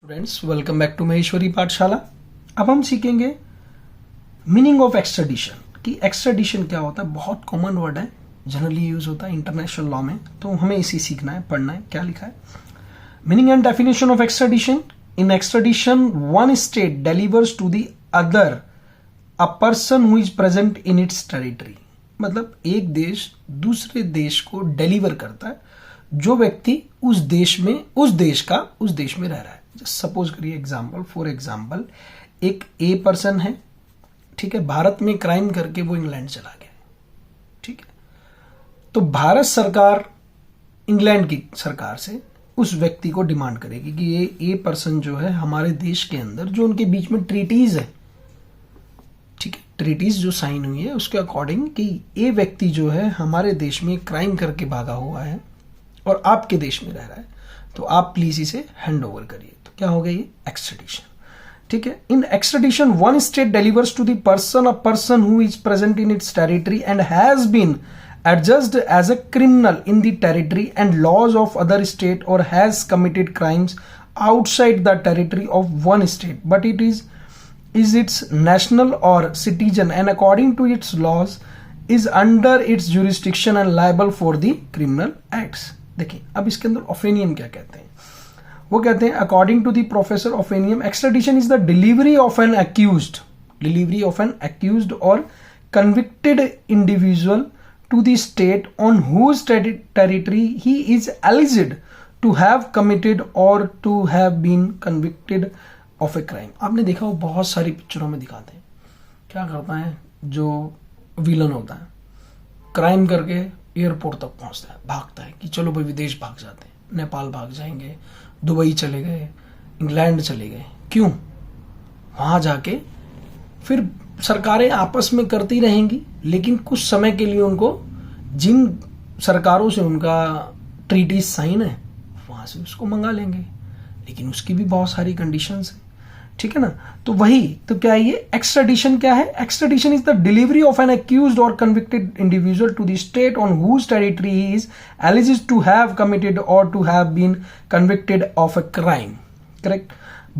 Students, welcome back to Maheshwari Pathshala. अब हम सीखेंगे मीनिंग ऑफ एक्स्ट्राडिशन कि एक्स्ट्राडिशन क्या होता है। बहुत कॉमन वर्ड है, जनरली यूज होता है इंटरनेशनल लॉ में, तो हमें इसी सीखना है, पढ़ना है। क्या लिखा है? Meaning and definition of extradition. In extradition one state delivers to the other a person who is present in its territory. मतलब एक देश दूसरे देश को डिलीवर करता है जो व्यक्ति उस देश में रह रहा है। सपोज करिए एग्जाम्पल, फॉर एग्जाम्पल एक ए पर्सन है, ठीक है, भारत में क्राइम करके वो इंग्लैंड चला गया, ठीक है। तो भारत सरकार इंग्लैंड की सरकार से उस व्यक्ति को डिमांड करेगी कि ये ए पर्सन जो है हमारे देश के अंदर, जो उनके बीच में ट्रीटीज है, ठीक है, ट्रीटीज जो साइन हुई है उसके अकॉर्डिंग कि ये व्यक्ति जो है हमारे देश में क्राइम करके भागा हुआ है और आपके देश में रह रहा है, तो आप प्लीज इसे हैंड ओवर करिए। तो क्या हो गया? ये एक्स्ट्राडिशन, ठीक है। In extradition one state delivers to the person a person who is present in its territory and has been adjudged as a criminal in the territory and laws of other state or has committed crimes outside the territory of one state, but it is its national or citizen and according to its laws is under its jurisdiction and liable for the criminal acts। देखिए अब इसके अंदर ऑफेनियम क्या कहते हैं। वो कहते हैं according to the professor Oppenheim, extradition is the delivery of an accused or convicted individual to the state on whose territory he is alleged to have committed or to have been convicted of a crime। आपने देखा वो बहुत सारी पिक्चरों में दिखाते हैं, क्या करता है जो विलन होता है, क्राइम करके एयरपोर्ट तक पहुंचता है, भागता है कि चलो भाई विदेश भाग जाते हैं, नेपाल भाग जाएंगे, दुबई चले गए, इंग्लैंड चले गए। क्यों? वहां जाके फिर सरकारें आपस में करती रहेंगी, लेकिन कुछ समय के लिए उनको जिन सरकारों से उनका ट्रीटीज साइन है वहां से उसको मंगा लेंगे, लेकिन उसकी भी बहुत सारी कंडीशंस हैं, ठीक है ना। तो वही तो क्या है ये एक्स्ट्राडिशन? क्या है? Extradition is the delivery of an accused or convicted individual to the state on whose territory he is alleged to have committed or to have been convicted of a crime, correct,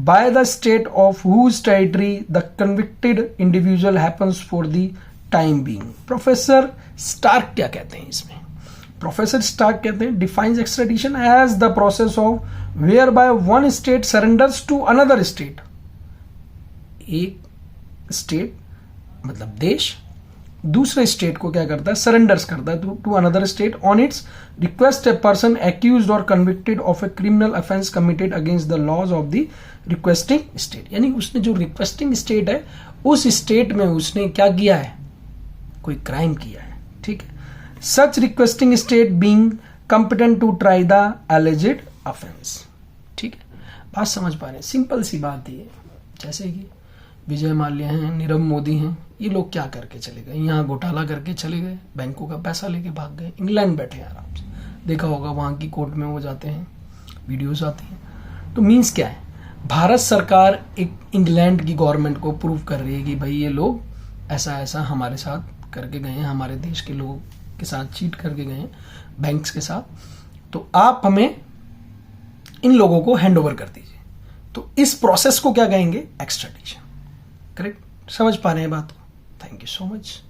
by the state of whose territory the convicted individual happens for the time being। Professor Starke क्या कहते हैं इसमें? Professor Starke कहते हैं defines extradition as the process of whereby one state surrenders to another state. एक state मतलब देश दूसरे स्टेट को क्या करता है? सरेंडर्स करता है to another state on its request a person accused और convicted of a criminal offence committed against the laws of the requesting state. यानी उसने जो रिक्वेस्टिंग स्टेट है उस स्टेट में उसने क्या किया है? कोई क्राइम किया है, ठीक है। Such requesting state being competent to try the alleged offence, ठीक है। बात समझ पा रहे हैं? सिंपल सी बात ये, जैसे कि विजय माल्या हैं, नीरव मोदी हैं, ये लोग क्या करके चले गए? यहाँ घोटाला करके चले गए, बैंकों का पैसा लेके भाग गए, इंग्लैंड बैठे आराम से। देखा होगा वहां की कोर्ट में वो जाते हैं, वीडियोस आती हैं। तो मीन्स क्या है? भारत सरकार एक इंग्लैंड की गवर्नमेंट को प्रूव कर रही है कि भाई ये लोग ऐसा ऐसा हमारे साथ करके गए हैं, हमारे देश के लोगों के साथ चीट करके गए हैं, बैंक्स के साथ, तो आप हमें इन लोगों को हैंड ओवर कर दीजिए। तो इस प्रोसेस को क्या कहेंगे? Extradition, correct. समझ पा रहे हैं बात को? Thank you so much.